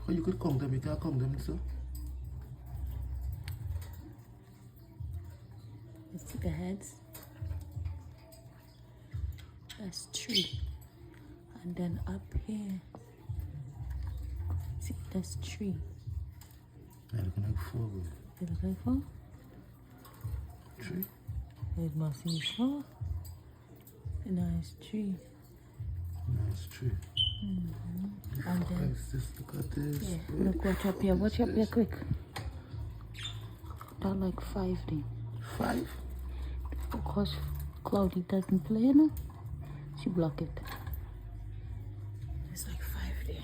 Oh, you could count them, you can't count them, so. You see the heads? That's 3. And then up here, see, that's 3. They're looking like 4, bro. They look like 4? 3? It must be 4. And now it's 3. No, it's 3. And then, Look at this. yeah, look, watch up here quick. That like 5 then. 5? Because Cloudy doesn't play, no? She block it. It's like 5 there.